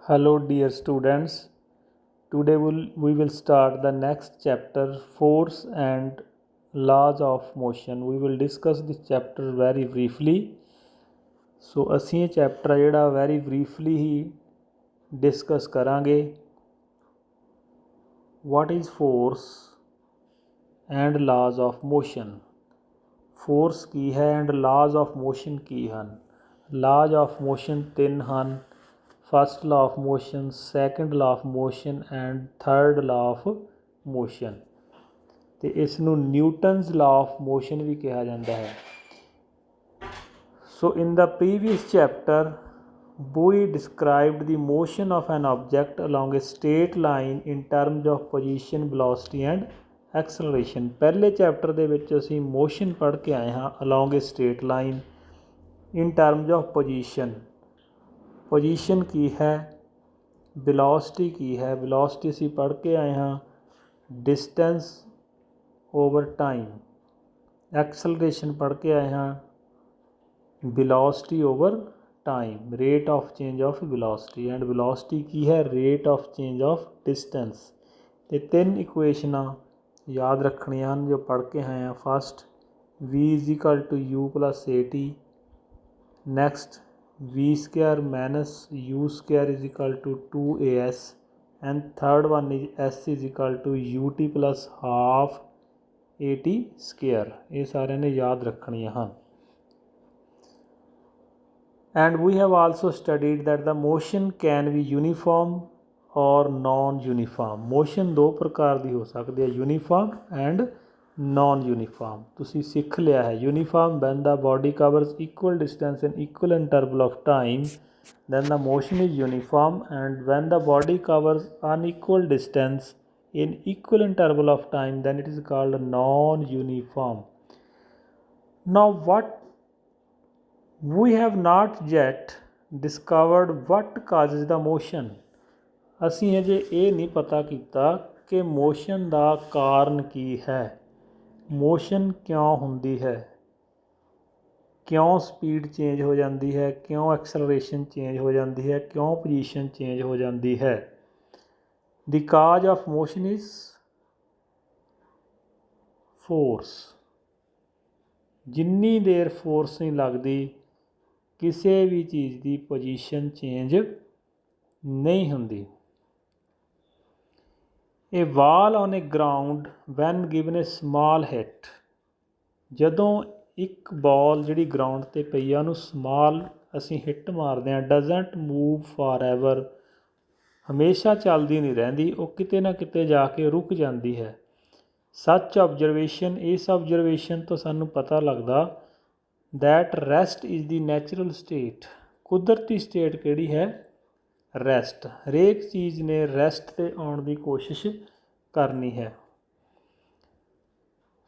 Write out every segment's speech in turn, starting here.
Hello, dear students. Today we will start the next chapter, Force and Laws of Motion. We will discuss this chapter very briefly. So ਅਸੀਂ ਇਹ chapter ਆ ਜਿਹੜਾ very briefly ਹੀ discuss ਕਰਾਂਗੇ. What is force and laws of motion? Force ਕੀ ਹੈ and laws of motion ਕੀ ਹਨ? Laws of motion ਤਿੰਨ ਹਨ. First law of motion, second law of motion and third law of motion. ਤੇ ਇਸ ਨੂੰ Newton's law of motion ਵੀ ਕਿਹਾ ਜਾਂਦਾ ਹੈ. So in the previous chapter we described the motion of an object along a straight line in terms of position, velocity and acceleration. ਪਹਿਲੇ chapter ਦੇ ਵਿੱਚ ਅਸੀਂ motion ਪੜ੍ਹ ਕੇ ਆਏ ਹਾਂ along a straight line in terms of position. Position ਕੀ ਹੈ, ਵੈਲੋਸਿਟੀ ਕੀ ਹੈ, ਵੈਲੋਸਿਟੀ ਅਸੀਂ ਪੜ੍ਹ ਕੇ ਆਏ ਹਾਂ ਡਿਸਟੈਂਸ ਓਵਰ ਟਾਈਮ, ਐਕਸਲਰੇਸ਼ਨ ਪੜ੍ਹ ਕੇ ਆਏ ਹਾਂ velocity over time, rate of change of velocity and velocity ਕੀ ਹੈ rate of change of distance. ਤੇ ਤਿੰਨ ਇਕੁਏਸ਼ਨਾਂ ਯਾਦ ਰੱਖਣੀਆਂ ਹਨ ਜੋ ਪੜ੍ਹ ਕੇ ਆਏ ਹਾਂ. First v = u + at, next v square minus u square = 2as and third one is s = ut plus half at square. ਇਹ ਸਾਰਿਆਂ ਨੇ ਯਾਦ ਰੱਖਣੀਆਂ ਹਨ. And we have also studied that the motion can be uniform or non-uniform. motion ਦੋ ਪ੍ਰਕਾਰ ਦੀ ਹੋ ਸਕਦੀ ਹੈ, uniform and non-uniform. ਤੁਸੀਂ ਸਿੱਖ ਲਿਆ ਹੈ uniform when the body covers equal distance in equal interval of time, then the motion is uniform, and when the body covers unequal distance in equal interval of time, then it is called non-uniform. Now what we have not yet discovered what causes the motion. ਅਸੀਂ ਅਜੇ ਇਹ ਨਹੀਂ ਪਤਾ ਕੀਤਾ ਕਿ motion ਦਾ ਕਾਰਨ ਕੀ ਹੈ, motion ਕਿਉਂ ਹੁੰਦੀ ਹੈ, ਕਿਉਂ ਸਪੀਡ ਚੇਂਜ ਹੋ ਜਾਂਦੀ ਹੈ, ਕਿਉਂ ਐਕਸਲਰੇਸ਼ਨ ਚੇਂਜ ਹੋ ਜਾਂਦੀ ਹੈ, ਕਿਉਂ ਪੋਜੀਸ਼ਨ ਚੇਂਜ ਹੋ ਜਾਂਦੀ ਹੈ. ਦੀ cause of motion is force. ਜਿੰਨੀ ਦੇਰ ਫੋਰਸ ਨਹੀਂ ਲੱਗਦੀ ਕਿਸੇ ਵੀ ਚੀਜ਼ ਦੀ ਪੋਜੀਸ਼ਨ ਚੇਂਜ ਨਹੀਂ ਹੁੰਦੀ. A ball on a ground when given a small hit. ਜਦੋਂ ਇੱਕ ਬਾਲ ਜਿਹੜੀ ਗਰਾਊਂਡ 'ਤੇ ਪਈ ਆ ਉਹਨੂੰ ਸਮਾਲ ਅਸੀਂ ਹਿੱਟ ਮਾਰਦੇ ਹਾਂ, ਡਜ਼ਨਟ ਮੂਵ ਫਾਰ ਐਵਰ, ਹਮੇਸ਼ਾ ਚੱਲਦੀ ਨਹੀਂ ਰਹਿੰਦੀ, ਉਹ ਕਿਤੇ ਨਾ ਕਿਤੇ ਜਾ ਕੇ ਰੁਕ ਜਾਂਦੀ ਹੈ. ਸੱਚ ਆਬਜ਼ਰਵੇਸ਼ਨ, ਇਸ ਆਬਜ਼ਰਵੇਸ਼ਨ ਤੋਂ ਸਾਨੂੰ ਪਤਾ ਲੱਗਦਾ that rest is the natural state. ਕੁਦਰਤੀ ਸਟੇਟ ਕਿਹੜੀ ਹੈ, ਰੈਸਟ. ਹਰੇਕ ਚੀਜ਼ ਨੇ ਰੈਸਟ 'ਤੇ ਆਉਣ ਦੀ ਕੋਸ਼ਿਸ਼ ਕਰਨੀ ਹੈ.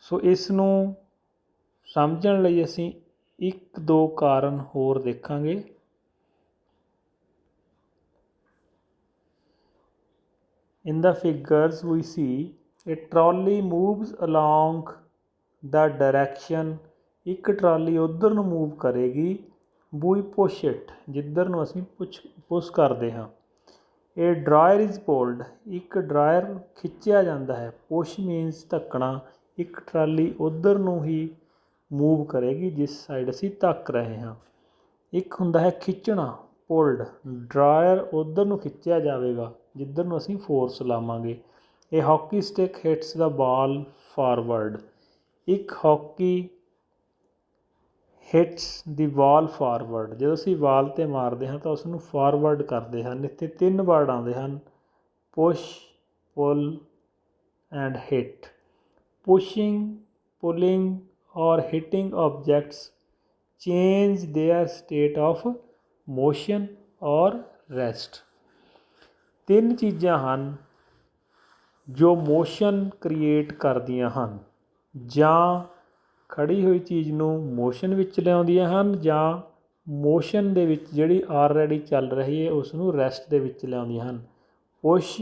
ਸੋ ਇਸ ਨੂੰ ਸਮਝਣ ਲਈ ਅਸੀਂ ਇੱਕ ਦੋ ਕਾਰਨ ਹੋਰ ਦੇਖਾਂਗੇ. ਇਨ ਦਾ ਫਿਗਰਸ ਵੀ ਸੀ ਏ ਟਰਾਲੀ ਮੂਵਸ ਅਲੋਂਗ ਦਾ ਡਾਇਰੈਕਸ਼ਨ. ਇੱਕ ਟਰਾਲੀ ਉੱਧਰ ਨੂੰ ਮੂਵ ਕਰੇਗੀ, ਵੀ ਪੁਸ਼ ਇਟ, ਜਿੱਧਰ ਨੂੰ ਅਸੀਂ ਪੁਸ਼ ਕਰਦੇ ਹਾਂ. ਏ ਡਰਾਇਰ ਇਜ਼ ਪੁਲਡ, ਇੱਕ ਡਰਾਇਰ ਖਿੱਚਿਆ ਜਾਂਦਾ ਹੈ. ਪੁਸ਼ ਮੀਨਸ ਧੱਕਣਾ. ਇੱਕ ਟਰਾਲੀ ਉੱਧਰ ਨੂੰ ਹੀ ਮੂਵ ਕਰੇਗੀ ਜਿਸ ਸਾਈਡ ਅਸੀਂ ਧੱਕ ਰਹੇ ਹਾਂ. ਇੱਕ ਹੁੰਦਾ ਹੈ ਖਿੱਚਣਾ, ਪੁਲਡ, ਡਰਾਇਰ ਉੱਧਰ ਨੂੰ ਖਿੱਚਿਆ ਜਾਵੇਗਾ ਜਿੱਧਰ ਨੂੰ ਅਸੀਂ ਫੋਰਸ ਲਾਵਾਂਗੇ. ਇਹ ਹਾਕੀ ਸਟਿਕ ਹਿੱਟਸ ਦਾ ਬਾਲ ਫਾਰਵਰਡ. ਇੱਕ ਹਾਕੀ ਹਿੱਟਸ ਦੀ ਬਾਲ ਫਾਰਵਰਡ. ਜਦੋਂ ਅਸੀਂ ਬਾਲ 'ਤੇ ਮਾਰਦੇ ਹਾਂ ਤਾਂ ਉਸ ਨੂੰ ਫਾਰਵਰਡ ਕਰਦੇ ਹਨ. ਇੱਥੇ ਤਿੰਨ ਵਰਡ ਆਉਂਦੇ ਹਨ, push, pull and hit. Pushing, pulling or hitting objects change their state of motion or rest. ਤਿੰਨ ਚੀਜ਼ਾਂ ਹਨ ਜੋ ਮੋਸ਼ਨ ਕ੍ਰੀਏਟ ਕਰਦੀਆਂ ਹਨ, ਜਾਂ ਖੜੀ ਹੋਈ ਚੀਜ਼ ਨੂੰ ਮੋਸ਼ਨ ਵਿੱਚ ਲਿਆਉਂਦੀਆਂ ਹਨ, ਜਾਂ ਮੋਸ਼ਨ ਦੇ ਵਿੱਚ ਜਿਹੜੀ ਆਲਰੇਡੀ ਚੱਲ ਰਹੀ ਹੈ ਉਸ ਨੂੰ ਰੈਸਟ ਦੇ ਵਿੱਚ ਲਿਆਉਂਦੀਆਂ ਹਨ. ਪੁਸ਼,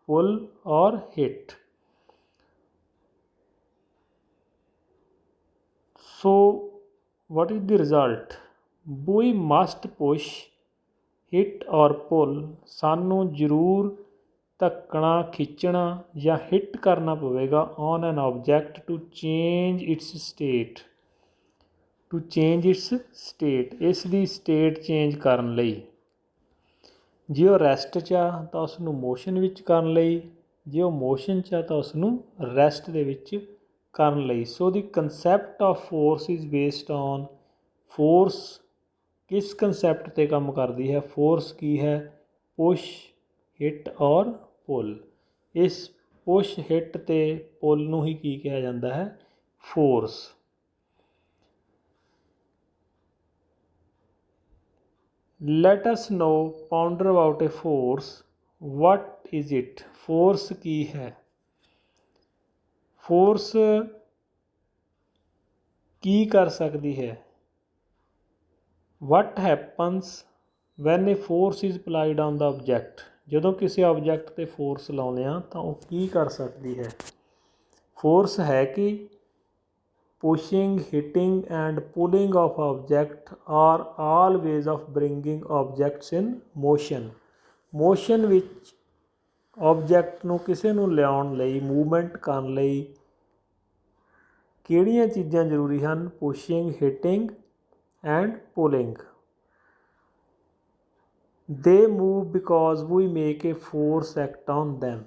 ਪੁੱਲ ਔਰ hit. So what is the result? We must push, hit ਔਰ ਪੁੱਲ, ਸਾਨੂੰ ਜ਼ਰੂਰ ਧੱਕਣਾ, ਖਿੱਚਣਾ ਜਾਂ ਹਿੱਟ ਕਰਨਾ ਪਵੇਗਾ on an object to change its state, to change its state, ਇਸ ਦੀ ਸਟੇਟ ਚੇਂਜ ਕਰਨ ਲਈ। ਜੇ ਉਹ ਰੈਸਟ 'ਚ ਆ ਤਾਂ ਉਸ ਨੂੰ ਮੋਸ਼ਨ ਵਿੱਚ ਕਰਨ ਲਈ, ਜੇ ਉਹ ਮੋਸ਼ਨ 'ਚ ਆ ਤਾਂ ਉਸ ਨੂੰ ਰੈਸਟ ਦੇ ਵਿੱਚ ਕਰਨ ਲਈ। ਸੋ ਦੀ concept of force is based on, force ਕਿਸ ਕੰਸੈਪਟ 'ਤੇ ਕੰਮ ਕਰਦੀ ਹੈ? ਫੋਰਸ ਕੀ ਹੈ? ਪੁਸ਼, ਹਿੱਟ ਔਰ ਪੁੱਲ। ਇਸ ਪੁਸ਼, ਹਿੱਟ ਅਤੇ ਪੁੱਲ ਨੂੰ ਹੀ ਕੀ ਕਿਹਾ ਜਾਂਦਾ ਹੈ? Force. Let us now ponder about a force. What is it? Force ਕੀ ਹੈ? Force ਕੀ ਕਰ ਸਕਦੀ ਹੈ? What happens when a force is applied on the object? ਜਦੋਂ ਕਿਸੇ ਆਬਜੈਕਟ 'ਤੇ ਫੋਰਸ ਲਾਉਂਦੇ ਹਾਂ ਤਾਂ ਉਹ ਕੀ ਕਰ ਸਕਦੀ ਹੈ? ਫੋਰਸ ਹੈ ਕਿ pushing, hitting and pulling of object are all ways of bringing objects in motion. Motion ਵਿੱਚ object ਨੂੰ, ਕਿਸੇ ਨੂੰ ਲਿਆਉਣ ਲਈ, ਮੂਵਮੈਂਟ ਕਰਨ ਲਈ ਕਿਹੜੀਆਂ ਚੀਜ਼ਾਂ ਜ਼ਰੂਰੀ ਹਨ? Pushing, hitting and pulling. They move because we make a force act on them.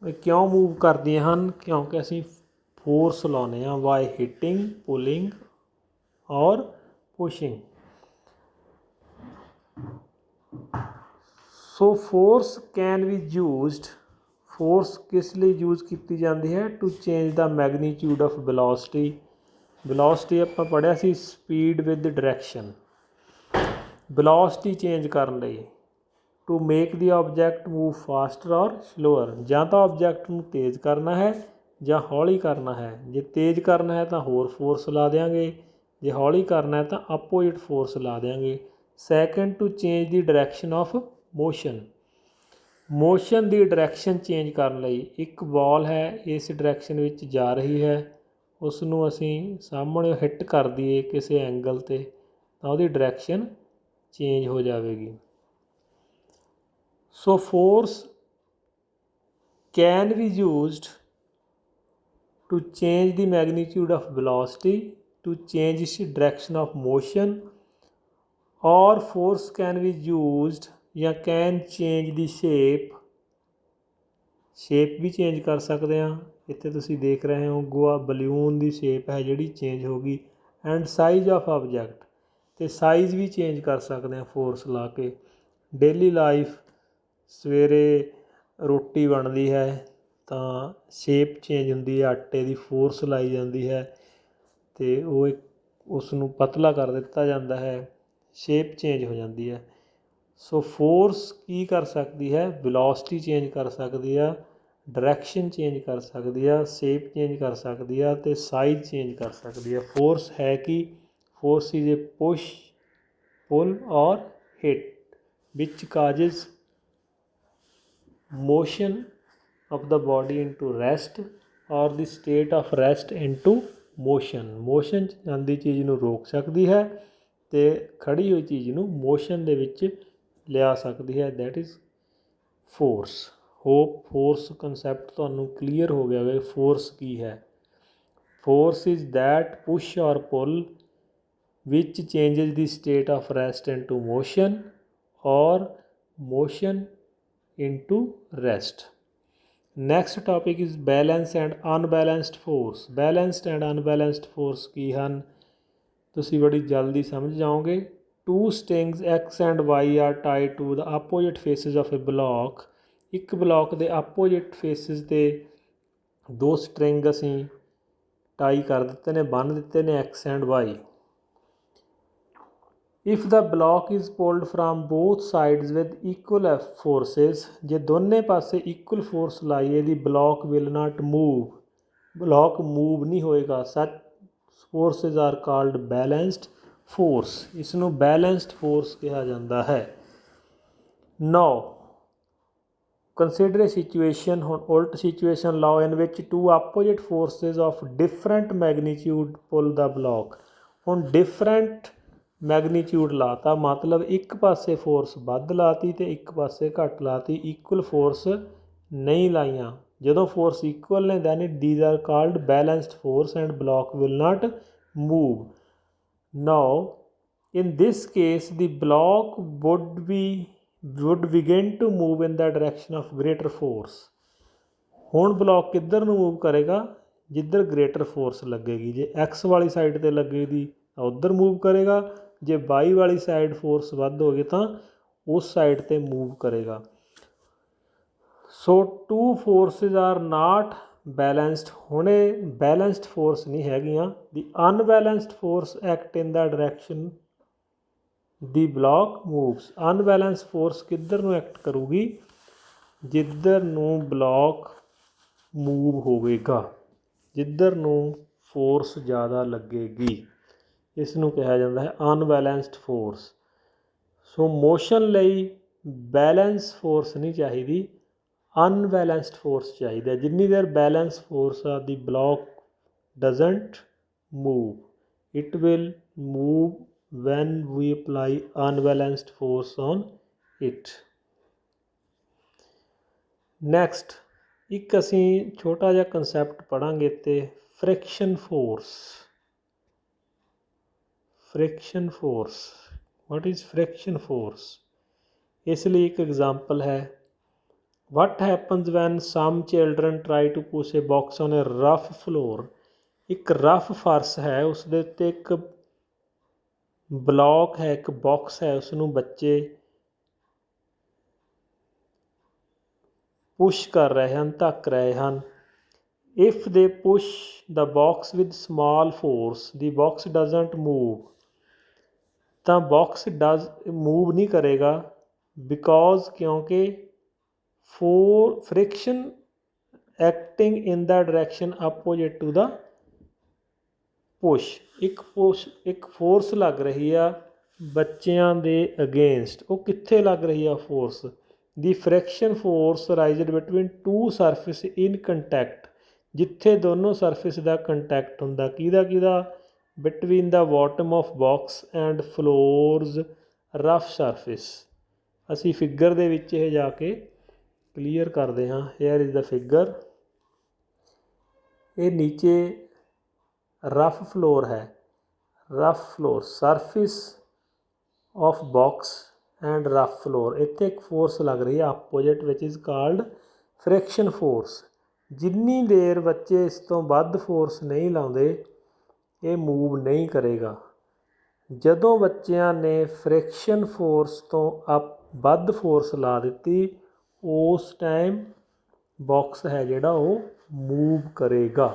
ਇਹ ਕਿਉਂ ਮੂਵ ਕਰਦੀਆਂ ਹਨ? ਕਿਉਂਕਿ ਅਸੀਂ ਫੋਰਸ ਲਾਉਂਦੇ ਹਾਂ, ਬਾਏ ਹਿੱਟਿੰਗ, ਪੁਲਿੰਗ ਔਰ pushing. So force can be used, force ਕਿਸ ਲਈ ਯੂਜ਼ ਕੀਤੀ ਜਾਂਦੀ ਹੈ? To change the magnitude of velocity. Velocity ਆਪਾਂ ਪੜ੍ਹਿਆ ਸੀ, speed with direction. Velocity change ਕਰਨ ਲਈ। To make the object move faster ਔਰ ਸਲੋਅਰ, ਜਾਂ ਤਾਂ ਆਬਜੈਕਟ ਨੂੰ ਤੇਜ਼ ਕਰਨਾ ਹੈ ਜਾਂ ਹੌਲੀ ਕਰਨਾ ਹੈ। ਜੇ ਤੇਜ਼ ਕਰਨਾ ਹੈ ਤਾਂ ਹੋਰ ਫੋਰਸ ਲਾ ਦਿਆਂਗੇ, ਜੇ ਹੌਲੀ ਕਰਨਾ ਹੈ ਤਾਂ ਆਪੋਜਿਟ ਫੋਰਸ ਲਾ ਦਿਆਂਗੇ। Second, to change the direction of motion. Motion the direction change ਕਰਨ ਲਈ, ਇੱਕ ਬਾਲ ਹੈ ਇਸ ਡਾਇਰੈਕਸ਼ਨ ਵਿੱਚ ਜਾ ਰਹੀ ਹੈ, ਉਸ ਨੂੰ ਅਸੀਂ ਸਾਹਮਣੇ ਹਿੱਟ ਕਰ ਦਈਏ ਕਿਸੇ ਐਂਗਲ 'ਤੇ ਤਾਂ ਉਹਦੀ ਡਾਇਰੈਕਸ਼ਨ ਚੇਂਜ ਹੋ ਜਾਵੇਗੀ। So force can be used to change the magnitude of velocity, to change its direction of motion, or force can be used ਜਾਂ can change the shape, shape ਵੀ ਚੇਂਜ ਕਰ ਸਕਦੇ ਹਾਂ। ਇੱਥੇ ਤੁਸੀਂ ਦੇਖ ਰਹੇ ਹੋ ਗੋਆ ਬਲੂਨ ਦੀ ਸ਼ੇਪ ਹੈ ਜਿਹੜੀ ਚੇਂਜ ਹੋ ਗਈ। ਐਂਡ ਸਾਈਜ਼ ਆਫ ਆਬਜੈਕਟ, ਅਤੇ ਸਾਈਜ਼ ਵੀ ਚੇਂਜ ਕਰ ਸਕਦੇ ਹਾਂ ਫੋਰਸ ਲਾ ਕੇ। ਡੇਲੀ ਲਾਈਫ, ਸਵੇਰੇ ਰੋਟੀ ਬਣਦੀ ਹੈ ਤਾਂ ਸ਼ੇਪ ਚੇਂਜ ਹੁੰਦੀ ਹੈ, ਆਟੇ ਦੀ ਫੋਰਸ ਲਾਈ ਜਾਂਦੀ ਹੈ ਅਤੇ ਉਹ ਉਸ ਨੂੰ ਪਤਲਾ ਕਰ ਦਿੱਤਾ ਜਾਂਦਾ ਹੈ, ਸ਼ੇਪ ਚੇਂਜ ਹੋ ਜਾਂਦੀ ਹੈ। ਸੋ ਫੋਰਸ ਕੀ ਕਰ ਸਕਦੀ ਹੈ? ਵੈਲੋਸਿਟੀ ਚੇਂਜ ਕਰ ਸਕਦੀ ਆ, ਡਾਇਰੈਕਸ਼ਨ ਚੇਂਜ ਕਰ ਸਕਦੀ ਆ, ਸ਼ੇਪ ਚੇਂਜ ਕਰ ਸਕਦੀ ਆ ਅਤੇ ਸਾਈਜ਼ ਚੇਂਜ ਕਰ ਸਕਦੀ ਆ। ਫੋਰਸ ਹੈ ਕਿ force is a push, pull ਔਰ hit which causes motion of the body into rest or the state of rest into motion. motion 'ਚ ਜਾਂਦੀ ਚੀਜ਼ ਨੂੰ ਰੋਕ ਸਕਦੀ ਹੈ ਅਤੇ ਖੜ੍ਹੀ ਹੋਈ ਚੀਜ਼ ਨੂੰ ਮੋਸ਼ਨ ਦੇ ਵਿੱਚ ਲਿਆ ਸਕਦੀ ਹੈ। That is force. Hop force concept ਤੁਹਾਨੂੰ ਕਲੀਅਰ ਹੋ ਗਿਆ ਹੋਵੇ ਫੋਰਸ ਕੀ ਹੈ। ਫੋਰਸ ਇਜ਼ ਦੈਟ ਪੁਸ਼ ਔਰ ਪੁੱਲ ਵਿਚ changes the state of rest into motion ਔਰ motion into rest. Next topic is balance and unbalanced force. Balanced and unbalanced force ਕੀ ਹਨ? ਤੁਸੀਂ ਬੜੀ ਜਲਦੀ ਸਮਝ ਜਾਓਗੇ। Two strings x and y are tied to the opposite faces of a block. ਇੱਕ block ਦੇ opposite faces 'ਤੇ ਦੋ ਸਟਰਿੰਗ ਅਸੀਂ ਟਾਈ ਕਰ ਦਿੱਤੇ ਨੇ, ਬੰਨ੍ਹ ਦਿੱਤੇ ਨੇ x and y. If the block is pulled from both sides with equal forces, ਜੇ ਦੋਨੇ ਪਾਸੇ equal force ਲਾਈਏ ਦੀ block will not move, block move ਨਹੀਂ ਹੋਏਗਾ। such forces are called balanced force. ਇਸ ਨੂੰ balanced force ਕਿਹਾ ਜਾਂਦਾ ਹੈ। Now consider a situation, ਹੁਣ ਉਲਟ situation ਲਓ in which two opposite forces of different magnitude pull the block. ਹੁਣ different ਮੈਗਨੀਚਿਊਡ ਲਾਤਾ, ਮਤਲਬ ਇੱਕ ਪਾਸੇ ਫੋਰਸ ਵੱਧ ਲਾਤੀ ਅਤੇ ਇੱਕ ਪਾਸੇ ਘੱਟ ਲਾਤੀ, ਇਕੁਅਲ ਫੋਰਸ ਨਹੀਂ ਲਾਈਆਂ। ਜਦੋਂ ਫੋਰਸ ਇਕੁਅਲ ਨੇ then these are called balanced force and block will not move. Now in this case the block would begin to move in the direction of greater force. ਹੁਣ block ਕਿੱਧਰ ਨੂੰ move ਕਰੇਗਾ, ਜਿੱਧਰ greater force ਲੱਗੇਗੀ। ਜੇ X ਵਾਲੀ side 'ਤੇ ਲੱਗੇਗੀ ਤਾਂ ਉੱਧਰ ਮੂਵ ਕਰੇਗਾ, ਜੇ ਵਾਈ ਵਾਲੀ ਸਾਈਡ ਫੋਰਸ ਵੱਧ ਹੋ ਗਈ ਤਾਂ ਉਸ ਸਾਈਡ 'ਤੇ ਮੂਵ ਕਰੇਗਾ। So two forces are not balanced. ਹੁਣ ਇਹ ਬੈਲੈਂਸਡ ਫੋਰਸ ਨਹੀਂ ਹੈਗੀਆਂ। The unbalanced force act in the direction the block moves. Unbalance force ਕਿੱਧਰ ਨੂੰ ਐਕਟ ਕਰੂਗੀ, ਜਿੱਧਰ ਨੂੰ ਬਲੋਕ ਮੂਵ ਹੋਵੇਗਾ, ਜਿੱਧਰ ਨੂੰ ਫੋਰਸ ਜ਼ਿਆਦਾ ਲੱਗੇਗੀ। ਇਸ ਨੂੰ ਕਿਹਾ ਜਾਂਦਾ ਹੈ ਅਨਬੈਲੈਂਸਡ ਫੋਰਸ। ਸੋ ਮੋਸ਼ਨ ਲਈ ਬੈਲੈਂਸ ਫੋਰਸ ਨਹੀਂ ਚਾਹੀਦੀ, ਅਨਬੈਲੈਂਸਡ ਫੋਰਸ ਚਾਹੀਦਾ। ਜਿੰਨੀ ਦੇਰ ਬੈਲੈਂਸ ਫੋਰਸ ਆ ਦੀ block doesn't move, it will move when we apply unbalanced force on it. Next ਇੱਕ ਅਸੀਂ ਛੋਟਾ ਜਿਹਾ ਕੰਸੈਪਟ ਪੜ੍ਹਾਂਗੇ ਤੇ friction force. Friction force, what is friction force? ਇਸ ਲਈ ਇੱਕ ਐਗਜ਼ਾਮਪਲ ਹੈ। what happens when some children try to push a box on a rough floor? ਇੱਕ ਰਫ ਫਰਸ਼ ਹੈ, ਉਸ ਦੇ ਉੱਤੇ ਇੱਕ ਬਲੋਕ ਹੈ, ਇੱਕ ਬਾਕਸ ਹੈ, ਉਸ ਨੂੰ ਬੱਚੇ ਪੁਸ਼ ਕਰ ਰਹੇ ਹਨ, ਧੱਕ ਰਹੇ ਹਨ। If they push the box with small force the box doesn't move, ਤਾਂ ਬਾਕਸ ਮੂਵ ਨਹੀਂ ਕਰੇਗਾ। ਬਿਕੋਜ਼ ਕਿਉਂਕਿ friction acting in the direction opposite to the push. ਇੱਕ ਫੋਰਸ ਲੱਗ ਰਹੀ ਆ ਬੱਚਿਆਂ ਦੇ ਅਗੇਂਸਟ। ਉਹ ਕਿੱਥੇ ਲੱਗ ਰਹੀ ਆ force? The friction force raised between two surface in contact, ਜਿੱਥੇ ਦੋਨੋਂ ਸਰਫੇਸ ਦਾ ਕੰਟੈਕਟ ਹੁੰਦਾ। ਕਿਹਦਾ between the bottom of box and floors rough surface. ਅਸੀਂ ਫਿਗਰ ਦੇ ਵਿੱਚ ਇਹ ਜਾ ਕੇ ਕਲੀਅਰ ਕਰਦੇ ਹਾਂ। Here is the figure. ਇਹ ਨੀਚੇ ਰਫ ਫਲੋਰ ਹੈ, rough floor surface of box and rough floor. ਇੱਥੇ ਇੱਕ ਫੋਰਸ ਲੱਗ ਰਹੀ ਹੈ opposite which is called friction force. ਜਿੰਨੀ ਦੇਰ ਬੱਚੇ ਇਸ ਤੋਂ ਵੱਧ ਫੋਰਸ ਨਹੀਂ ਲਾਉਂਦੇ ਇਹ ਮੂਵ ਨਹੀਂ ਕਰੇਗਾ। ਜਦੋਂ ਬੱਚਿਆਂ ਨੇ ਫ੍ਰਿਕਸ਼ਨ ਫੋਰਸ ਤੋਂ ਵੱਧ ਫੋਰਸ ਲਾ ਦਿੱਤੀ ਉਸ ਟਾਈਮ ਬਾਕਸ ਹੈ ਜਿਹੜਾ ਉਹ ਮੂਵ ਕਰੇਗਾ।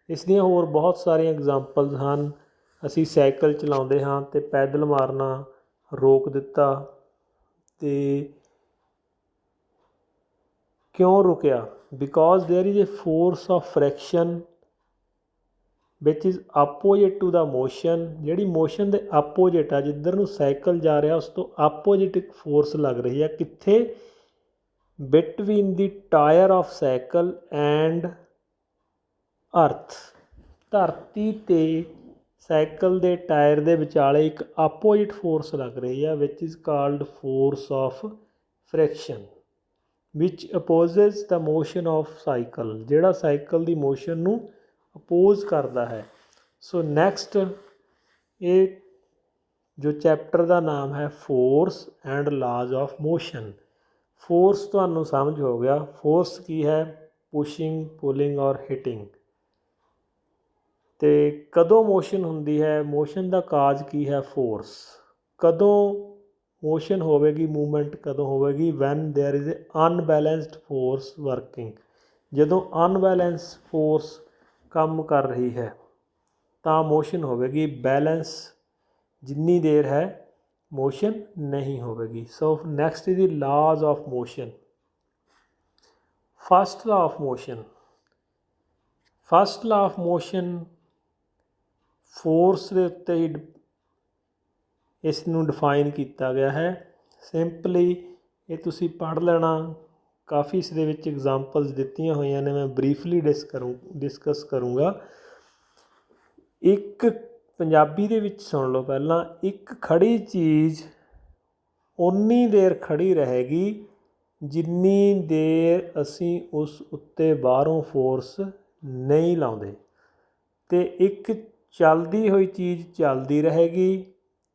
ਇਸ ਦੀਆਂ ਹੋਰ ਬਹੁਤ ਸਾਰੀਆਂ ਐਗਜ਼ਾਮਪਲਸ ਹਨ। ਅਸੀਂ ਸਾਈਕਲ ਚਲਾਉਂਦੇ ਹਾਂ ਅਤੇ ਪੈਡਲ ਮਾਰਨਾ ਰੋਕ ਦਿੱਤਾ, ਅਤੇ ਕਿਉਂ ਰੁਕਿਆ? Because there is a force of friction which is opposite to the motion. ਜਿਹੜੀ ਮੋਸ਼ਨ ਦੇ ਆਪੋਜਿਟ ਆ, ਜਿੱਧਰ ਨੂੰ ਸਾਈਕਲ ਜਾ ਰਿਹਾ ਉਸ ਤੋਂ ਆਪੋਜਿਟ ਇੱਕ ਫੋਰਸ ਲੱਗ ਰਹੀ ਹੈ। ਕਿੱਥੇ? Between the tyre of cycle and ਅਰਥ। ਧਰਤੀ 'ਤੇ ਸਾਈਕਲ ਦੇ ਟਾਇਰ ਦੇ ਵਿਚਾਲੇ ਇੱਕ ਆਪੋਜਿਟ ਫੋਰਸ ਲੱਗ ਰਹੀ ਹੈ which is called force of friction which opposes the motion of cycle, ਜਿਹੜਾ ਸਾਈਕਲ ਦੀ ਮੋਸ਼ਨ ਨੂੰ ਅਪੋਜ਼ ਕਰਦਾ ਹੈ। ਸੋ ਨੈਕਸਟ ਇਹ ਜੋ ਚੈਪਟਰ ਦਾ ਨਾਮ ਹੈ force and ਲਾਜ਼ of motion. Force ਤੁਹਾਨੂੰ ਸਮਝ ਹੋ ਗਿਆ। ਫੋਰਸ ਕੀ ਹੈ? ਪੁਸ਼ਿੰਗ, ਪੁਲਿੰਗ ਔਰ ਹਿਟਿੰਗ। ਅਤੇ ਕਦੋਂ ਮੋਸ਼ਨ ਹੁੰਦੀ ਹੈ? ਮੋਸ਼ਨ ਦਾ ਕਾਜ਼ ਕੀ ਹੈ? ਫੋਰਸ। ਕਦੋਂ ਮੋਸ਼ਨ ਹੋਵੇਗੀ, ਮੂਵਮੈਂਟ ਕਦੋਂ ਹੋਵੇਗੀ? When there is a unbalanced force working. ਜਦੋਂ ਅਨਬੈਲੈਂਸ ਫੋਰਸ ਕੰਮ ਕਰ ਰਹੀ ਹੈ ਤਾਂ ਮੋਸ਼ਨ ਹੋਵੇਗੀ। ਬੈਲੈਂਸ ਜਿੰਨੀ ਦੇਰ ਹੈ ਮੋਸ਼ਨ ਨਹੀਂ ਹੋਵੇਗੀ। So next is the ਲਾਜ਼ of motion. First law of motion. First law of motion force ਦੇ ਉੱਤੇ ਹੀ ਇਸ ਨੂੰ ਡਿਫਾਈਨ ਕੀਤਾ ਗਿਆ ਹੈ। ਸਿੰਪਲੀ ਇਹ ਤੁਸੀਂ ਪੜ੍ਹ ਲੈਣਾ। ਕਾਫੀ ਇਸ ਦੇ ਵਿੱਚ ਐਗਜ਼ਾਮਪਲਸ ਦਿੱਤੀਆਂ ਹੋਈਆਂ ਨੇ, ਮੈਂ ਬਰੀਫਲੀ ਡਿਸਕਸ ਕਰੂੰਗਾ। ਇੱਕ ਪੰਜਾਬੀ ਦੇ ਵਿੱਚ ਸੁਣ ਲਓ ਪਹਿਲਾਂ। ਇੱਕ ਖੜੀ ਚੀਜ਼ ਓਨੀ ਦੇਰ ਖੜੀ ਰਹੇਗੀ ਜਿੰਨੀ ਦੇਰ ਅਸੀਂ ਉਸ ਉੱਤੇ ਬਾਹਰੋਂ ਫੋਰਸ ਨਹੀਂ ਲਾਉਂਦੇ, ਅਤੇ ਇੱਕ ਚੱਲਦੀ ਹੋਈ ਚੀਜ਼ ਚੱਲਦੀ ਰਹੇਗੀ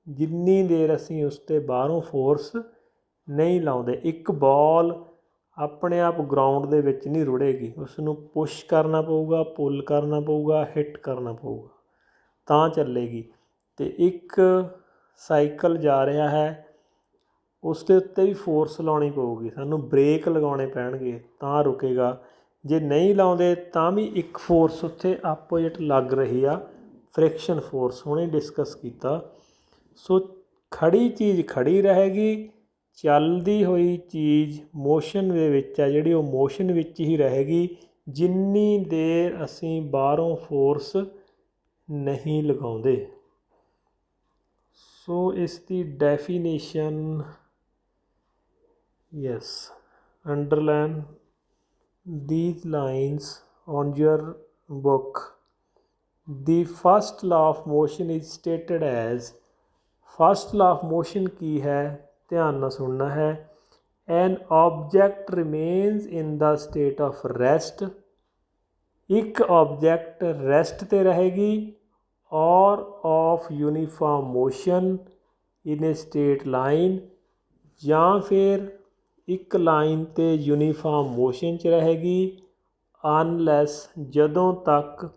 ਜਿੰਨੀ ਦੇਰ ਅਸੀਂ ਉਸ 'ਤੇ ਬਾਹਰੋਂ ਫੋਰਸ ਨਹੀਂ ਲਾਉਂਦੇ। ਇੱਕ ਬਾਲ ਆਪਣੇ ਆਪ ਗਰਾਊਂਡ ਦੇ ਵਿੱਚ ਨਹੀਂ ਰੁੜੇਗੀ, ਉਸ ਨੂੰ ਪੁਸ਼ ਕਰਨਾ ਪਊਗਾ, ਪੁੱਲ ਕਰਨਾ ਪਊਗਾ, ਹਿੱਟ ਕਰਨਾ ਪਊਗਾ ਤਾਂ ਚੱਲੇਗੀ। ਅਤੇ ਇੱਕ ਸਾਈਕਲ ਜਾ ਰਿਹਾ ਹੈ, ਉਸ ਦੇ ਉੱਤੇ ਵੀ ਫੋਰਸ ਲਾਉਣੀ ਪਊਗੀ, ਸਾਨੂੰ ਬ੍ਰੇਕ ਲਗਾਉਣੇ ਪੈਣਗੇ ਤਾਂ ਰੁਕੇਗਾ। ਜੇ ਨਹੀਂ ਲਾਉਂਦੇ ਤਾਂ ਵੀ ਇੱਕ ਫੋਰਸ ਉੱਥੇ ਆਪੋਜਿਟ ਲੱਗ ਰਹੀ ਆ, ਫ੍ਰਿਕਸ਼ਨ ਫੋਰਸ, ਹੁਣੇ ਡਿਸਕਸ ਕੀਤਾ। ਸੋ ਖੜੀ ਚੀਜ਼ ਖੜੀ ਰਹੇਗੀ, ਚੱਲਦੀ ਹੋਈ ਚੀਜ਼ ਮੋਸ਼ਨ ਦੇ ਵਿੱਚ ਆ ਜਿਹੜੀ, ਉਹ ਮੋਸ਼ਨ ਵਿੱਚ ਹੀ ਰਹੇਗੀ ਜਿੰਨੀ ਦੇਰ ਅਸੀਂ ਬਾਹਰੋਂ ਫੋਰਸ ਨਹੀਂ ਲਗਾਉਂਦੇ। ਸੋ ਇਸ ਦੀ definition, yes, underline these lines on your book. The first law of motion is stated as, first law of motion ਕੀ ਹੈ, ਧਿਆਨ ਨਾਲ ਸੁਣਨਾ ਹੈ। An object remains in the state of rest, ਇੱਕ object rest ਤੇ ਰਹੇਗੀ, or of uniform motion in a straight line, ਜਾਂ ਫਿਰ ਇੱਕ ਲਾਈਨ 'ਤੇ ਯੂਨੀਫਾਰਮ ਮੋਸ਼ਨ 'ਚ ਰਹੇਗੀ, ਅਨਲੈਸ ਜਦੋਂ ਤੱਕ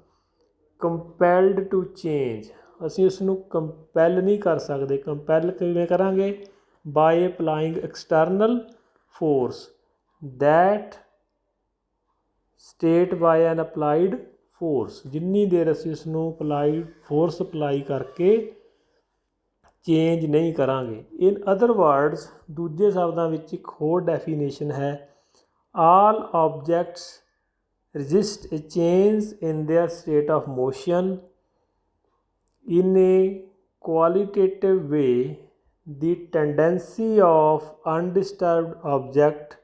ਕੰਪੈਲਡ ਟੂ ਚੇਂਜ, ਅਸੀਂ ਉਸ ਨੂੰ ਕੰਪੈਲ ਨਹੀਂ ਕਰ ਸਕਦੇ। ਕੰਪੈਲ ਕਿਵੇਂ ਕਰਾਂਗੇ? By applying external force that state by an applied force, ਜਿੰਨੀ ਦੇਰ ਅਸੀਂ ਉਸ ਨੂੰ ਅਪਲਾਈਡ ਫੋਰਸ ਅਪਲਾਈ ਕਰਕੇ ਚੇਂਜ ਨਹੀਂ ਕਰਾਂਗੇ। ਇਨ ਅਦਰ ਵਰਡਸ, ਦੂਜੇ ਸ਼ਬਦਾਂ ਵਿੱਚ ਇੱਕ ਹੋਰ ਡੈਫੀਨੇਸ਼ਨ ਹੈ, ਆਲ objects resist a change in their state of motion in a qualitative way. The tendency of undisturbed object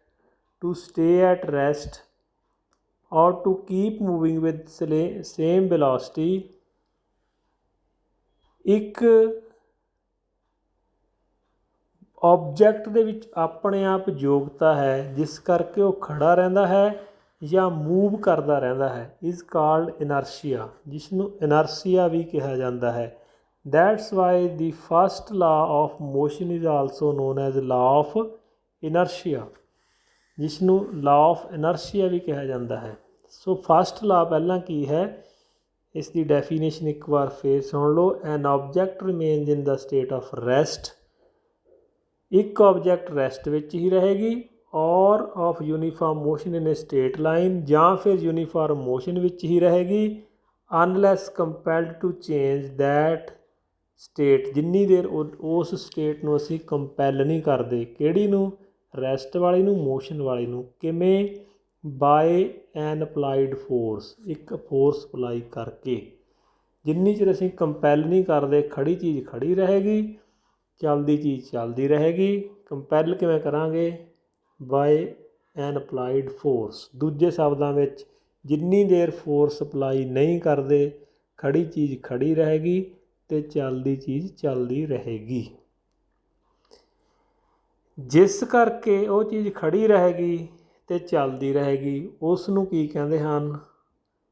to stay at rest or to keep moving with same velocity, ਇੱਕ object ਦੇ ਵਿੱਚ ਆਪਣੇ ਆਪ ਯੋਗਤਾ ਹੈ ਜਿਸ ਕਰਕੇ ਉਹ ਖੜਾ ਰਹਿੰਦਾ ਹੈ ਜਾਂ ਮੂਵ ਕਰਦਾ ਰਹਿੰਦਾ ਹੈ, ਇਜ਼ ਕਾਲਡ ਇਨਰਸ਼ੀਆ, ਜਿਸ ਨੂੰ ਇਨਰਸ਼ੀਆ ਵੀ ਕਿਹਾ ਜਾਂਦਾ ਹੈ। That's why the first law of motion is also known as law of inertia, ਜਿਸ ਨੂੰ ਲਾਅ ਆਫ ਇਨਰਸ਼ੀਆ ਵੀ ਕਿਹਾ ਜਾਂਦਾ ਹੈ। ਸੋ ਫਸਟ ਲਾਅ ਪਹਿਲਾਂ ਕੀ ਹੈ, ਇਸ ਦੀ ਡੈਫੀਨੇਸ਼ਨ ਇੱਕ ਵਾਰ ਫੇਰ ਸੁਣ ਲਓ। An object remains in the state of rest, ਇੱਕ ਆਬਜੈਕਟ ਰੈਸਟ ਵਿੱਚ ਹੀ ਰਹੇਗੀ, or of uniform motion in a straight line, ਜਾਂ ਫਿਰ ਯੂਨੀਫਾਰਮ ਮੋਸ਼ਨ ਵਿੱਚ ਹੀ ਰਹੇਗੀ, unless compelled to change that state, ਜਿੰਨੀ ਦੇਰ ਉਸ ਸਟੇਟ ਨੂੰ ਅਸੀਂ ਕੰਪੈਲ ਨਹੀਂ ਕਰਦੇ। ਕਿਹੜੀ ਨੂੰ? ਰੈਸਟ ਵਾਲੀ ਨੂੰ, ਮੋਸ਼ਨ ਵਾਲੀ ਨੂੰ। ਕਿਵੇਂ? ਬਾਏ ਐਨ ਅਪਲਾਈਡ ਫੋਰਸ, ਇੱਕ ਫੋਰਸ ਅਪਲਾਈ ਕਰਕੇ। ਜਿੰਨੀ ਚਿਰ ਅਸੀਂ ਕੰਪੈਲ ਨਹੀਂ ਕਰਦੇ, ਖੜੀ ਚੀਜ਼ ਖੜੀ ਰਹੇਗੀ, ਚੱਲਦੀ ਚੀਜ਼ ਚੱਲਦੀ ਰਹੇਗੀ। ਕੰਪੈਲ ਕਿਵੇਂ ਕਰਾਂਗੇ? Bye an applied force. ਦੂਜੇ ਸ਼ਬਦਾਂ ਵਿੱਚ, ਜਿੰਨੀ ਦੇਰ ਫੋਰਸ ਅਪਲਾਈ ਨਹੀਂ ਕਰਦੇ, ਖੜੀ ਚੀਜ਼ ਖੜੀ ਰਹੇਗੀ ਅਤੇ ਚੱਲਦੀ ਚੀਜ਼ ਚੱਲਦੀ ਰਹੇਗੀ। ਜਿਸ ਕਰਕੇ ਉਹ ਚੀਜ਼ ਖੜੀ ਰਹੇਗੀ ਅਤੇ ਚੱਲਦੀ ਰਹੇਗੀ, ਉਸ ਨੂੰ ਕੀ ਕਹਿੰਦੇ ਹਨ?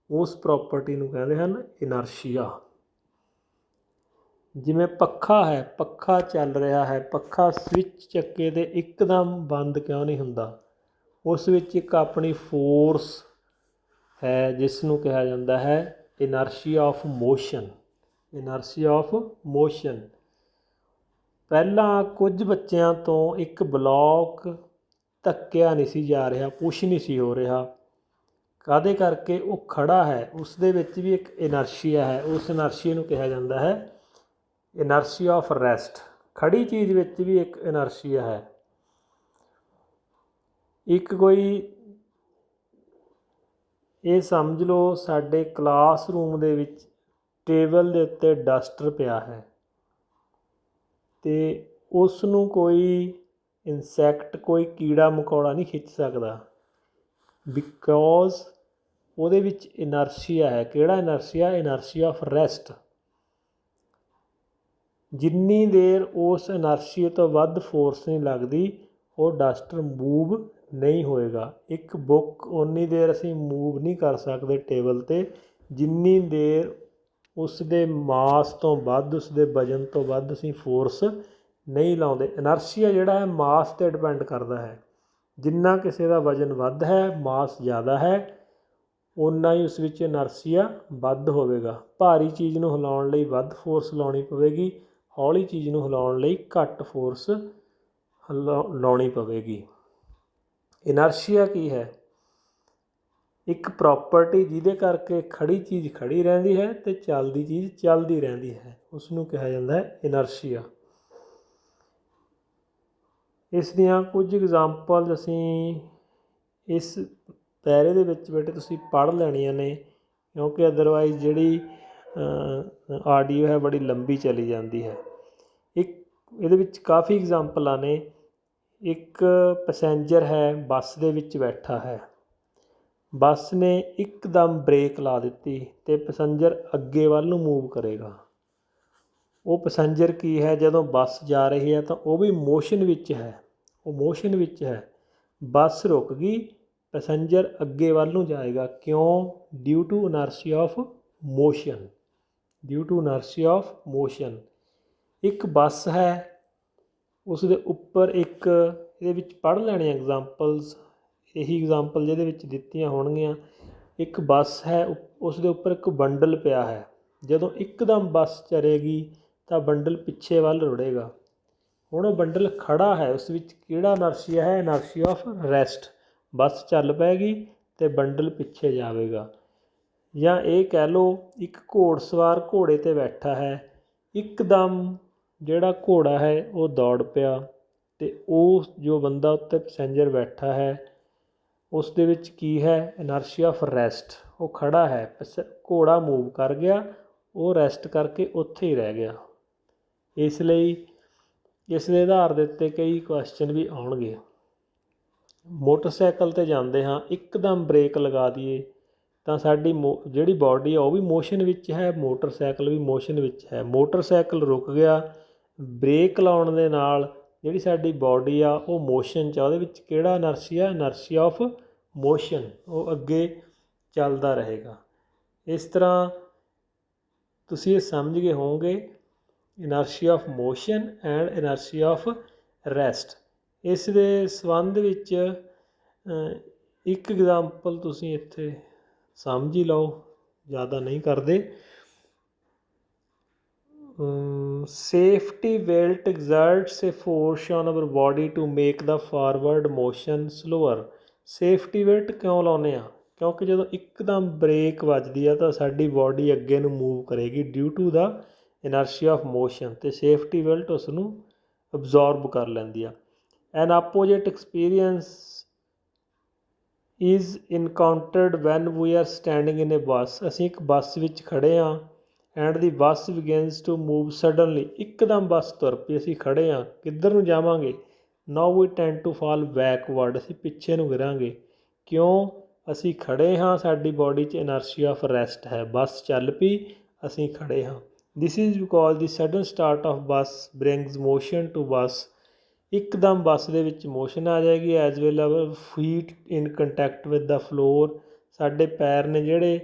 ਉਸ ਪ੍ਰੋਪਰਟੀ ਨੂੰ ਕਹਿੰਦੇ ਹਨ ਇਨਰਸ਼ੀਆ। ਜਿਵੇਂ ਪੱਖਾ ਹੈ, ਪੱਖਾ ਚੱਲ ਰਿਹਾ ਹੈ, ਪੱਖਾ ਸਵਿੱਚ ਚੱਕੇ 'ਤੇ ਇੱਕਦਮ ਬੰਦ ਕਿਉਂ ਨਹੀਂ ਹੁੰਦਾ? ਉਸ ਵਿੱਚ ਇੱਕ ਆਪਣੀ ਫੋਰਸ ਹੈ ਜਿਸ ਨੂੰ ਕਿਹਾ ਜਾਂਦਾ ਹੈ inertia of motion. Inertia of motion. ਪਹਿਲਾਂ ਕੁਝ ਬੱਚਿਆਂ ਤੋਂ ਇੱਕ ਬਲੋਕ ਧੱਕਿਆ ਨਹੀਂ ਸੀ ਜਾ ਰਿਹਾ, ਪੁਸ਼ ਨਹੀਂ ਸੀ ਹੋ ਰਿਹਾ, ਕਾਹਦੇ ਕਰਕੇ? ਉਹ ਖੜਾ ਹੈ, ਉਸ ਦੇ ਵਿੱਚ ਵੀ ਇੱਕ ਇਨਰਸ਼ੀਆ ਹੈ, ਉਸ ਇਨਰਸ਼ੀਆ ਨੂੰ ਕਿਹਾ ਜਾਂਦਾ ਹੈ ਇਨਰਸ਼ੀਆ ਆਫ ਰੈਸਟ। ਖੜੀ ਚੀਜ਼ ਵਿੱਚ ਵੀ ਇੱਕ ਇਨਰਸ਼ੀਆ ਹੈ। ਇੱਕ ਕੋਈ ਇਹ ਸਮਝ ਲਓ, ਸਾਡੇ ਕਲਾਸਰੂਮ ਦੇ ਵਿੱਚ ਟੇਬਲ ਦੇ ਉੱਤੇ ਡਸਟਰ ਪਿਆ ਹੈ ਅਤੇ ਉਸ ਨੂੰ ਕੋਈ ਇਨਸੈਕਟ, ਕੋਈ ਕੀੜਾ ਮਕੌੜਾ ਨਹੀਂ ਖਿੱਚ ਸਕਦਾ, ਬਿਕੋਜ਼ ਉਹਦੇ ਵਿੱਚ ਇਨਰਸ਼ੀਆ ਹੈ। ਕਿਹੜਾ ਇਨਰਸ਼ੀਆ? ਇਨਰਸ਼ੀਆ ਆਫ ਰੈਸਟ। ਜਿੰਨੀ ਦੇਰ ਉਸ ਇਨਰਸ਼ੀਆ ਤੋਂ ਵੱਧ ਫੋਰਸ ਨਹੀਂ ਲੱਗਦੀ ਉਹ ਡਸਟਰ ਮੂਵ ਨਹੀਂ ਹੋਏਗਾ। ਇੱਕ ਬੁੱਕ ਓਨੀ ਦੇਰ ਅਸੀਂ ਮੂਵ ਨਹੀਂ ਕਰ ਸਕਦੇ ਟੇਬਲ 'ਤੇ ਜਿੰਨੀ ਦੇਰ ਉਸ ਦੇ ਮਾਸ ਤੋਂ ਵੱਧ, ਉਸ ਦੇ ਵਜਨ ਤੋਂ ਵੱਧ ਅਸੀਂ ਫੋਰਸ ਨਹੀਂ ਲਾਉਂਦੇ। ਇਨਰਸ਼ੀਆ ਜਿਹੜਾ ਹੈ ਮਾਸ 'ਤੇ ਡਿਪੈਂਡ ਕਰਦਾ ਹੈ। ਜਿੰਨਾ ਕਿਸੇ ਦਾ ਵਜਨ ਵੱਧ ਹੈ, ਮਾਸ ਜ਼ਿਆਦਾ ਹੈ, ਓਨਾ ਹੀ ਉਸ ਵਿੱਚ ਇਨਰਸ਼ੀਆ ਵੱਧ ਹੋਵੇਗਾ। ਭਾਰੀ ਚੀਜ਼ ਨੂੰ ਹਿਲਾਉਣ ਲਈ ਵੱਧ ਫੋਰਸ ਲਾਉਣੀ ਪਵੇਗੀ, ਹੌਲੀ ਚੀਜ਼ ਨੂੰ ਹਿਲਾਉਣ ਲਈ ਘੱਟ ਫੋਰਸ ਲਾਉਣੀ ਪਵੇਗੀ। ਇਨਰਸ਼ੀਆ ਕੀ ਹੈ? ਇੱਕ ਪ੍ਰੋਪਰਟੀ ਜਿਹਦੇ ਕਰਕੇ ਖੜੀ ਚੀਜ਼ ਖੜੀ ਰਹਿੰਦੀ ਹੈ ਅਤੇ ਚੱਲਦੀ ਚੀਜ਼ ਚੱਲਦੀ ਰਹਿੰਦੀ ਹੈ, ਉਸ ਨੂੰ ਕਿਹਾ ਜਾਂਦਾ ਹੈ ਇਨਰਸ਼ੀਆ। ਇਸ ਦੀਆਂ ਕੁਝ ਐਗਜ਼ਾਮਪਲ ਅਸੀਂ ਇਸ ਪੈਰੇ ਦੇ ਵਿੱਚ ਬੇਟੇ ਤੁਸੀਂ ਪੜ੍ਹ ਲੈਣੀਆਂ ਨੇ, ਕਿਉਂਕਿ ਅਦਰਵਾਈਜ਼ ਜਿਹੜੀ ਆਡੀਓ ਹੈ ਬੜੀ ਲੰਬੀ ਚਲੀ ਜਾਂਦੀ ਹੈ। ਇੱਕ ਇਹਦੇ ਵਿੱਚ ਕਾਫੀ ਐਗਜ਼ਾਮਪਲਾਂ ਨੇ। ਇੱਕ ਪੈਸੇਂਜਰ ਹੈ, ਬੱਸ ਦੇ ਵਿੱਚ ਬੈਠਾ ਹੈ, ਬੱਸ ਨੇ ਇੱਕਦਮ ਬ੍ਰੇਕ ਲਾ ਦਿੱਤੀ ਅਤੇ ਪੈਸੇਂਜਰ ਅੱਗੇ ਵੱਲ ਨੂੰ ਮੂਵ ਕਰੇਗਾ। ਉਹ ਪੈਸੇਂਜਰ ਕੀ ਹੈ, ਜਦੋਂ ਬੱਸ ਜਾ ਰਹੀ ਹੈ ਤਾਂ ਉਹ ਵੀ ਮੋਸ਼ਨ ਵਿੱਚ ਹੈ, ਉਹ ਮੋਸ਼ਨ ਵਿੱਚ ਹੈ। ਬੱਸ ਰੁਕ ਗਈ, ਪੈਸੇਂਜਰ ਅੱਗੇ ਵੱਲ ਨੂੰ ਜਾਏਗਾ। ਕਿਉਂ? Due to inertia of motion, due to inertia of motion. ਇੱਕ ਬੱਸ ਹੈ, ਉਸ ਦੇ ਉੱਪਰ ਇੱਕ ਇਹਦੇ ਵਿੱਚ ਪੜ੍ਹ ਲੈਣੇ ਐਗਜ਼ਾਮਪਲਸ, ਇਹੀ ਐਗਜ਼ਾਮਪਲ ਜਿਹਦੇ ਵਿੱਚ ਦਿੱਤੀਆਂ ਹੋਣਗੀਆਂ। ਇੱਕ ਬੱਸ ਹੈ, ਉਸ ਦੇ ਉੱਪਰ ਇੱਕ ਬੰਡਲ ਪਿਆ ਹੈ। ਜਦੋਂ ਇੱਕਦਮ ਬੱਸ ਚਲੇਗੀ ਤਾਂ ਬੰਡਲ ਪਿੱਛੇ ਵੱਲ ਰੁੜੇਗਾ। ਹੁਣ ਉਹ ਬੰਡਲ ਖੜ੍ਹਾ ਹੈ, ਉਸ ਵਿੱਚ ਕਿਹੜਾ ਇਨਰਸ਼ੀਆ ਹੈ? Inertia of rest. ਬੱਸ ਚੱਲ ਪਏਗੀ ਅਤੇ ਬੰਡਲ ਪਿੱਛੇ ਜਾਵੇਗਾ। ਜਾਂ ਇਹ ਕਹਿ ਲਓ ਇੱਕ ਘੋੜਸਵਾਰ ਘੋੜੇ 'ਤੇ ਬੈਠਾ ਹੈ, ਇੱਕਦਮ ਜਿਹੜਾ ਘੋੜਾ ਹੈ ਉਹ ਦੌੜ ਪਿਆ ਅਤੇ ਉਹ ਜੋ ਬੰਦਾ ਉੱਤੇ ਪੈਸੇਂਜਰ ਬੈਠਾ ਹੈ ਉਸ ਦੇ ਵਿੱਚ ਕੀ ਹੈ? Inertia of rest. ਉਹ ਖੜ੍ਹਾ ਹੈ, ਘੋੜਾ ਮੂਵ ਕਰ ਗਿਆ, ਉਹ ਰੈਸਟ ਕਰਕੇ ਉੱਥੇ ਹੀ ਰਹਿ ਗਿਆ। ਇਸ ਲਈ ਇਸ ਦੇ ਆਧਾਰ ਦੇ ਉੱਤੇ ਕਈ ਕੁਐਸਚਨ ਵੀ ਆਉਣਗੇ। ਮੋਟਰਸਾਈਕਲ 'ਤੇ ਜਾਂਦੇ ਹਾਂ, ਇੱਕਦਮ ਬ੍ਰੇਕ ਲਗਾ ਦਈਏ ਤਾਂ ਸਾਡੀ ਜਿਹੜੀ ਬਾਡੀ ਆ ਉਹ ਵੀ ਮੋਸ਼ਨ ਵਿੱਚ ਹੈ, ਮੋਟਰਸਾਈਕਲ ਵੀ ਮੋਸ਼ਨ ਵਿੱਚ ਹੈ। ਮੋਟਰਸਾਈਕਲ ਰੁਕ ਗਿਆ, ਬ੍ਰੇਕ ਲਾਉਣ ਦੇ ਨਾਲ ਜਿਹੜੀ ਸਾਡੀ ਬਾਡੀ ਆ ਉਹ ਮੋਸ਼ਨ 'ਚ ਆ। ਉਹਦੇ ਵਿੱਚ ਕਿਹੜਾ ਇਨਰਸ਼ੀਆ? ਇਨਰਸ਼ੀਆ ਆਫ ਮੋਸ਼ਨ। ਉਹ ਅੱਗੇ ਚੱਲਦਾ ਰਹੇਗਾ। ਇਸ ਤਰ੍ਹਾਂ ਤੁਸੀਂ ਇਹ ਸਮਝ ਗਏ ਹੋਵੋਗੇ inertia of motion and inertia of rest. ਇਸ ਦੇ ਸੰਬੰਧ ਵਿੱਚ ਇੱਕ ਐਗਜ਼ਾਮਪਲ ਤੁਸੀਂ ਇੱਥੇ ਸਮਝ ਹੀ ਲਓ, ਜ਼ਿਆਦਾ ਨਹੀਂ ਕਰਦੇ। Safety belt exerts a force on our body to make the forward motion slower. Safety belt ਕਿਉਂ ਲਾਉਂਦੇ ਹਾਂ? ਕਿਉਂਕਿ ਜਦੋਂ ਇੱਕਦਮ ਬ੍ਰੇਕ ਵੱਜਦੀ ਆ ਤਾਂ ਸਾਡੀ ਬਾਡੀ ਅੱਗੇ ਨੂੰ ਮੂਵ ਕਰੇਗੀ due to the inertia of motion, ਅਤੇ ਸੇਫਟੀ ਬੈਲਟ ਉਸ ਨੂੰ ਅਬਜ਼ੋਰਬ ਕਰ ਲੈਂਦੀ ਆ। An opposite experience is encountered when we are standing in a bus. ਅਸੀਂ ਇੱਕ ਬੱਸ ਵਿੱਚ ਖੜ੍ਹੇ ਹਾਂ and the bus begins to move suddenly. ਇੱਕਦਮ ਬੱਸ ਤੁਰ ਪਈ, ਅਸੀਂ ਖੜ੍ਹੇ ਹਾਂ, ਕਿੱਧਰ ਨੂੰ ਜਾਵਾਂਗੇ? ਨਾਓ ਵੀ ਟੈਂਡ ਟੂ ਫਾਲ ਬੈਕਵਰਡ। ਅਸੀਂ ਪਿੱਛੇ ਨੂੰ ਗਿਰਾਂਗੇ। ਕਿਉਂ? ਅਸੀਂ ਖੜ੍ਹੇ ਹਾਂ, ਸਾਡੀ ਬਾਡੀ 'ਚ ਇਨਰਸ਼ੀਆ ਆਫ ਰੈਸਟ ਹੈ, ਬੱਸ ਚੱਲ ਪਈ, ਅਸੀਂ ਖੜ੍ਹੇ ਹਾਂ। This is because the sudden start of bus brings motion to bus. ਇੱਕਦਮ ਬੱਸ ਦੇ ਵਿੱਚ ਮੋਸ਼ਨ ਆ ਜਾਏਗੀ। As well our feet in contact with the floor. ਸਾਡੇ ਪੈਰ ਨੇ ਜਿਹੜੇ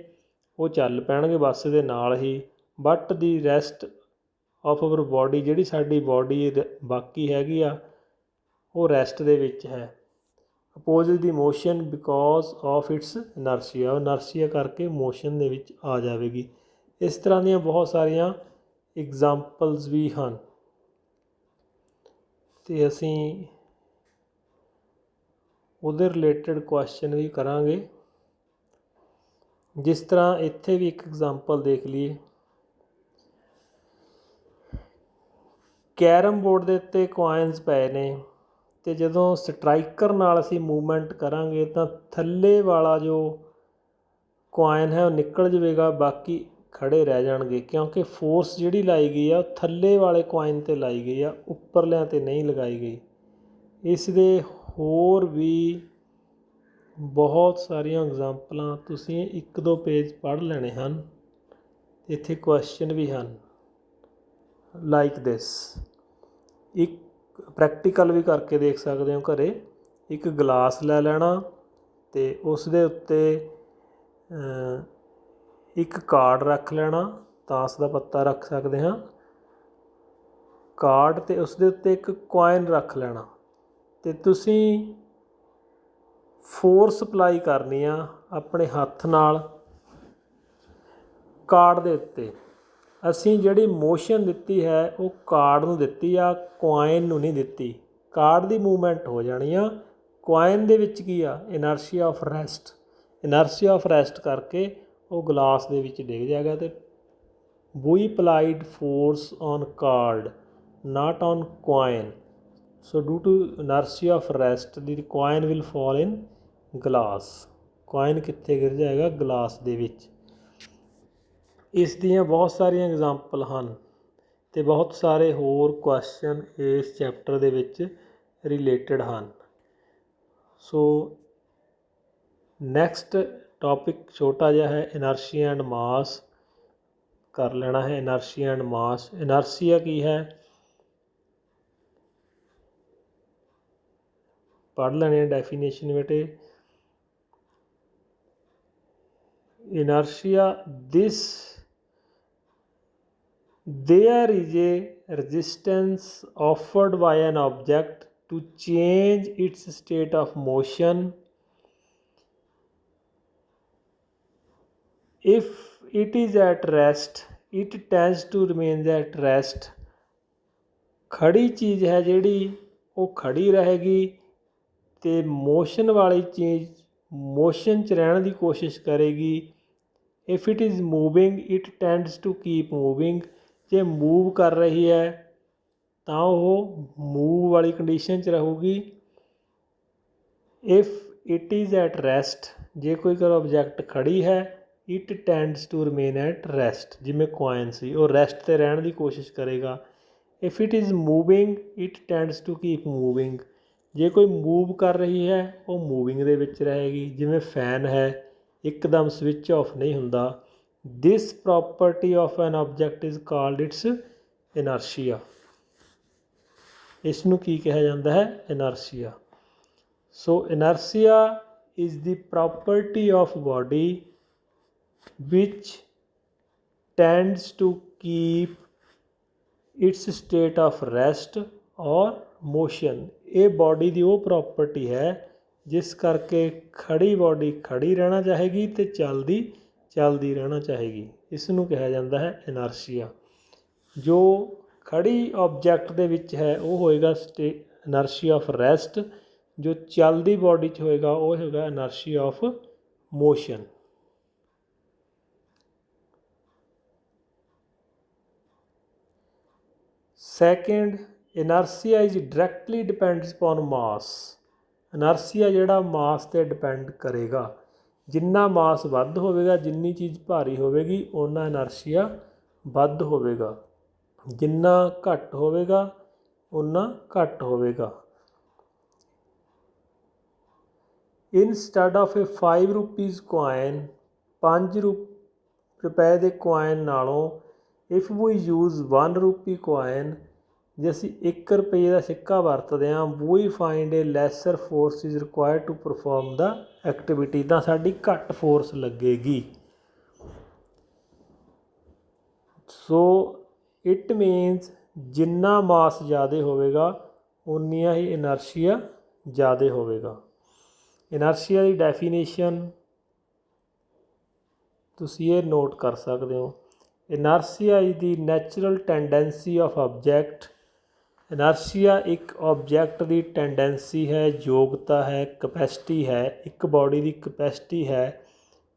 ਉਹ ਚੱਲ ਪੈਣਗੇ ਬੱਸ ਦੇ ਨਾਲ ਹੀ। But the rest of our body, ਜਿਹੜੀ ਸਾਡੀ ਬਾਡੀ ਬਾਕੀ ਹੈਗੀ ਆ ਉਹ ਰੈਸਟ ਦੇ ਵਿੱਚ ਹੈ। Opposite the motion because of its ਇਨਰਸ਼ੀਆ। ਇਨਰਸ਼ੀਆ ਕਰਕੇ ਮੋਸ਼ਨ ਦੇ ਵਿੱਚ ਆ ਜਾਵੇਗੀ। ਇਸ ਤਰ੍ਹਾਂ ਦੀਆਂ ਬਹੁਤ ਸਾਰੀਆਂ ਐਗਜ਼ਾਮਪਲਸ ਵੀ ਹਨ ਅਤੇ ਅਸੀਂ ਉਹਦੇ ਰਿਲੇਟਡ ਕੁਐਸਚਨ ਵੀ ਕਰਾਂਗੇ। ਜਿਸ ਤਰ੍ਹਾਂ ਇੱਥੇ ਵੀ ਇੱਕ ਐਗਜ਼ਾਮਪਲ ਦੇਖ ਲਈਏ। ਕੈਰਮ ਬੋਰਡ ਦੇ ਉੱਤੇ ਕੁਆਇਨਸ ਪਏ ਨੇ ਅਤੇ ਜਦੋਂ ਸਟਰਾਈਕਰ ਨਾਲ ਅਸੀਂ ਮੂਵਮੈਂਟ ਕਰਾਂਗੇ ਤਾਂ ਥੱਲੇ ਵਾਲਾ ਜੋ ਕੁਆਇਨ ਹੈ ਉਹ ਨਿਕਲ ਜਾਵੇਗਾ, ਬਾਕੀ ਖੜ੍ਹੇ ਰਹਿ ਜਾਣਗੇ। ਕਿਉਂਕਿ ਫੋਰਸ ਜਿਹੜੀ ਲਾਈ ਗਈ ਆ ਉਹ ਥੱਲੇ ਵਾਲੇ ਕੁਆਇਨ 'ਤੇ ਲਾਈ ਗਈ ਆ, ਉੱਪਰਲਿਆਂ 'ਤੇ ਨਹੀਂ ਲਗਾਈ ਗਈ। ਇਸ ਦੇ ਹੋਰ ਵੀ ਬਹੁਤ ਸਾਰੀਆਂ ਐਗਜ਼ਾਮਪਲਾਂ, ਤੁਸੀਂ 1-2 ਪੇਜ ਪੜ੍ਹ ਲੈਣੇ ਹਨ। ਇੱਥੇ ਕੁਐਸਚਨ ਵੀ ਹਨ। Like this. ਇੱਕ ਪ੍ਰੈਕਟੀਕਲ ਵੀ ਕਰਕੇ ਦੇਖ ਸਕਦੇ ਹੋ ਘਰੇ। ਇੱਕ ਗਲਾਸ ਲੈ ਲੈਣਾ ਅਤੇ ਉਸ ਦੇ ਉੱਤੇ ਇੱਕ ਕਾਰਡ ਰੱਖ ਲੈਣਾ, ਤਾਸ਼ ਦਾ ਪੱਤਾ ਰੱਖ ਸਕਦੇ ਹਾਂ ਕਾਰਡ, ਅਤੇ ਉਸ ਦੇ ਉੱਤੇ ਇੱਕ ਕੋਇਨ ਰੱਖ ਲੈਣਾ ਅਤੇ ਤੁਸੀਂ ਫੋਰਸ ਅਪਲਾਈ ਕਰਨੀ ਆ ਆਪਣੇ ਹੱਥ ਨਾਲ ਕਾਰਡ ਦੇ ਉੱਤੇ। ਅਸੀਂ ਜਿਹੜੀ ਮੋਸ਼ਨ ਦਿੱਤੀ ਹੈ ਉਹ ਕਾਰਡ ਨੂੰ ਦਿੱਤੀ ਆ, ਕੋਇਨ ਨੂੰ ਨਹੀਂ ਦਿੱਤੀ। ਕਾਰਡ ਦੀ ਮੂਵਮੈਂਟ ਹੋ ਜਾਣੀ ਆ, ਕੋਇਨ ਦੇ ਵਿੱਚ ਕੀ ਆ, inertia of rest. Inertia of rest ਕਰਕੇ ਉਹ ਗਲਾਸ ਦੇ ਵਿੱਚ ਡਿੱਗ ਜਾਏਗਾ। ਅਤੇ we applied force on card not on coin, so due to inertia of rest the coin will fall in glass. Coin ਕਿੱਥੇ ਗਿਰ ਜਾਏਗਾ, ਗਲਾਸ ਦੇ ਵਿੱਚ। ਇਸ ਦੀਆਂ ਬਹੁਤ ਸਾਰੀਆਂ ਐਗਜ਼ਾਮਪਲ ਹਨ ਅਤੇ ਬਹੁਤ ਸਾਰੇ ਹੋਰ ਕੁਐਸਚਨ ਇਸ ਚੈਪਟਰ ਦੇ ਵਿੱਚ ਰਿਲੇਟਡ ਹਨ। ਸੋ ਨੈਕਸਟ ਟੋਪਿਕ ਛੋਟਾ ਜਿਹਾ ਹੈ, ਇਨਰਸ਼ੀਆ ਐਂਡ ਮਾਸ ਕਰ ਲੈਣਾ ਹੈ। ਇਨਰਸ਼ੀਆ ਐਂਡ ਮਾਸ। ਇਨਰਸ਼ੀਆ ਕੀ ਹੈ ਪੜ੍ਹ ਲੈਣੇ ਆ ਡੈਫੀਨੇਸ਼ਨ ਬੇਟੇ। inertia, there is a resistance offered by an object to change its state of motion if it is at rest, it tends to remain at rest। ਖੜੀ ਚੀਜ਼ ਹੈ ਜਿਹੜੀ ਉਹ ਖੜੀ ਰਹੇਗੀ ਅਤੇ ਮੋਸ਼ਨ ਵਾਲੀ ਚੀਜ਼ ਮੋਸ਼ਨ 'ਚ ਰਹਿਣ ਦੀ ਕੋਸ਼ਿਸ਼ ਕਰੇਗੀ। If it is moving it tends to keep moving. ਜੇ ਮੂਵ ਕਰ ਰਹੀ ਹੈ ਤਾਂ ਉਹ ਮੂਵ ਵਾਲੀ ਕੰਡੀਸ਼ਨ 'ਚ ਰਹੂਗੀ। If it is at rest, ਜੇ ਕੋਈ ਓਬਜੈਕਟ ਖੜੀ ਹੈ, it tends to remain at rest. ਜਿਵੇਂ ਕੋਇਨ ਸੀ, ਉਹ ਰੈਸਟ 'ਤੇ ਰਹਿਣ ਦੀ ਕੋਸ਼ਿਸ਼ ਕਰੇਗਾ। If it is moving it tends to keep moving. ਜੇ ਕੋਈ ਮੂਵ ਕਰ ਰਹੀ ਹੈ ਉਹ ਮੂਵਿੰਗ ਦੇ ਵਿੱਚ ਰਹੇਗੀ। ਜਿਵੇਂ ਫੈਨ ਹੈ, ਇੱਕਦਮ ਸਵਿਚ ਆਫ ਨਹੀਂ ਹੁੰਦਾ। This property of an object is called its inertia. ਇਸ ਨੂੰ ਕੀ ਕਿਹਾ ਜਾਂਦਾ ਹੈ, inertia. So inertia is the property of body which tends to keep its state of rest or motion। ਇਹ ਬਾਡੀ ਦੀ ਉਹ ਪ੍ਰੋਪਰਟੀ ਹੈ ਜਿਸ ਕਰਕੇ ਖੜੀ ਬਾਡੀ ਖੜੀ ਰਹਿਣਾ ਚਾਹੇਗੀ ਅਤੇ ਚੱਲਦੀ ਰਹਿਣਾ ਚਾਹੇਗੀ। ਇਸ ਨੂੰ ਕਿਹਾ ਜਾਂਦਾ ਹੈ ਇਨਰਸ਼ੀਆ। ਜੋ ਖੜੀ ਆਬਜੈਕਟ ਦੇ ਵਿੱਚ ਹੈ ਉਹ ਹੋਏਗਾ ਇਨਰਸ਼ੀਆ ਆਫ ਰੈਸਟ। ਜੋ ਚੱਲਦੀ ਬਾਡੀ 'ਚ ਹੋਏਗਾ ਉਹ ਹੋਏਗਾ inertia of motion. Second, inertia is directly depends upon mass. Inertia ਜਿਹੜਾ ਮਾਸ 'ਤੇ ਡਿਪੈਂਡ ਕਰੇਗਾ। ਜਿੰਨਾ ਮਾਸ ਵੱਧ ਹੋਵੇਗਾ, ਜਿੰਨੀ ਚੀਜ਼ ਭਾਰੀ ਹੋਵੇਗੀ, ਓਨਾ ਇਨਰਸ਼ੀਆ ਵੱਧ ਹੋਵੇਗਾ। ਜਿੰਨਾ ਘੱਟ ਹੋਵੇਗਾ ਓਨਾ ਘੱਟ ਹੋਵੇਗਾ। Instead of a 5 rupees coin, 5 ਰੁਪਏ ਦੇ ਕੋਇਨ ਨਾਲੋਂ if we use 1 rupee coin, ਜੇ ਅਸੀਂ 1 ਰੁਪਏ ਦਾ ਸਿੱਕਾ ਵਰਤਦੇ ਹਾਂ, we find a lesser force is required to perform the activity. ਤਾਂ ਸਾਡੀ ਘੱਟ ਫੋਰਸ ਲੱਗੇਗੀ। ਸੋ ਇਟ ਮੀਨਸ ਜਿੰਨਾ ਮਾਸ ਜ਼ਿਆਦਾ ਹੋਵੇਗਾ ਓਨੀਆਂ ਹੀ ਇਨਰਸ਼ੀਆ ਜ਼ਿਆਦਾ ਹੋਵੇਗਾ। ਇਨਰਸ਼ੀਆ ਦੀ ਡੈਫੀਨੇਸ਼ਨ ਤੁਸੀਂ ਇਹ ਨੋਟ ਕਰ ਸਕਦੇ ਹੋ। Inertia is the natural tendency of object. Inertia ਇੱਕ ਆਬਜੈਕਟ ਦੀ ਟੈਂਡੈਂਸੀ ਹੈ, ਯੋਗਤਾ ਹੈ, ਕਪੈਸਿਟੀ ਹੈ। ਇੱਕ ਬਾਡੀ ਦੀ ਕਪੈਸਿਟੀ ਹੈ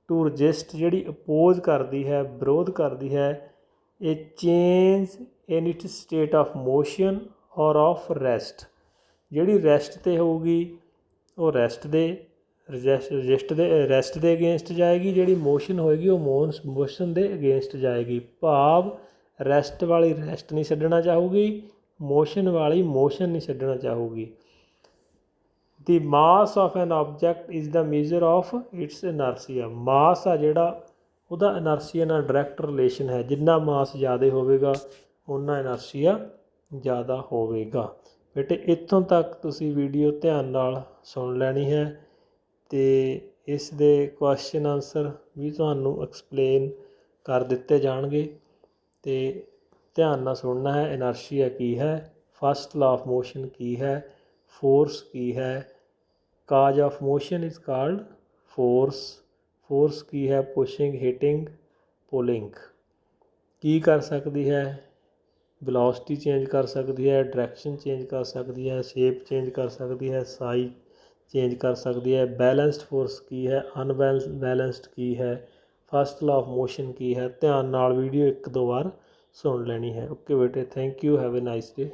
ਟੂ ਰਜਿਸਟ, ਜਿਹੜੀ ਅਪੋਜ਼ ਕਰਦੀ ਹੈ, ਵਿਰੋਧ ਕਰਦੀ ਹੈ, ਇਹ change in it's state of motion ਔਰ ਆਫ ਰੈਸਟ। ਜਿਹੜੀ ਰੈਸਟ 'ਤੇ ਹੋਊਗੀ ਉਹ ਰੈਸਟ ਦੇ ਅਗੇਂਸਟ ਜਾਏਗੀ। ਜਿਹੜੀ ਮੋਸ਼ਨ ਹੋਏਗੀ ਉਹ ਮੋਸ਼ਨ ਦੇ ਅਗੇਂਸਟ ਜਾਏਗੀ। ਭਾਵ ਰੈਸਟ ਵਾਲੀ ਰੈਸਟ ਨਹੀਂ ਛੱਡਣਾ ਚਾਹੂਗੀ, ਮੋਸ਼ਨ ਵਾਲੀ ਮੋਸ਼ਨ ਨਹੀਂ ਛੱਡਣਾ ਚਾਹੂਗੀ। The mass of an object is the measure of its inertia. Mass ਆ ਜਿਹੜਾ ਉਹਦਾ ਇਨਰਸ਼ੀਆ ਨਾਲ ਡਾਇਰੈਕਟ ਰਿਲੇਸ਼ਨ ਹੈ। ਜਿੰਨਾ ਮਾਸ ਜ਼ਿਆਦਾ ਹੋਵੇਗਾ ਓਨਾ ਇਨਰਸ਼ੀਆ ज़्यादा ਹੋਵੇਗਾ। ਬੇਟੇ ਇੱਥੋਂ ਤੱਕ ਤੁਸੀਂ ਵੀਡੀਓ ਧਿਆਨ ਨਾਲ ਸੁਣ ਲੈਣੀ ਹੈ ਅਤੇ ਇਸ ਦੇ ਕੁਐਸਚਨ ਆਨਸਰ ਵੀ ਤੁਹਾਨੂੰ ਐਕਸਪਲੇਨ ਕਰ ਦਿੱਤੇ ਜਾਣਗੇ ਅਤੇ ਧਿਆਨ ਨਾਲ ਸੁਣਨਾ ਹੈ। ਇਨਰਸ਼ੀਆ ਕੀ ਹੈ, ਫਸਟ ਲਾਅ ਆਫ ਮੋਸ਼ਨ ਕੀ ਹੈ, ਫੋਰਸ ਕੀ ਹੈ, cause of motion is called force, force ਕੀ ਹੈ, ਪੁਸ਼ਿੰਗ, ਹਿਟਿੰਗ, ਪੁਲਿੰਗ, ਕੀ ਕਰ ਸਕਦੀ ਹੈ, ਵੈਲੋਸਿਟੀ ਚੇਂਜ ਕਰ ਸਕਦੀ ਹੈ, ਡਾਇਰੈਕਸ਼ਨ ਚੇਂਜ ਕਰ ਸਕਦੀ ਹੈ, ਸ਼ੇਪ ਚੇਂਜ ਕਰ ਸਕਦੀ ਹੈ, ਸਾਈਜ਼ ਚੇਂਜ ਕਰ ਸਕਦੀ ਹੈ, ਬੈਲੈਂਸਡ ਫੋਰਸ ਕੀ ਹੈ, ਅਨਬੈਲੈਂਸਡ ਕੀ ਹੈ, ਫਸਟ ਲਾਅ ਆਫ ਮੋਸ਼ਨ ਕੀ ਹੈ। ਧਿਆਨ ਨਾਲ ਵੀਡੀਓ 1-2 ਵਾਰ ਸੁਣ ਲੈਣੀ ਹੈ। ਓਕੇ ਬੇਟੇ, thank you, have a nice day.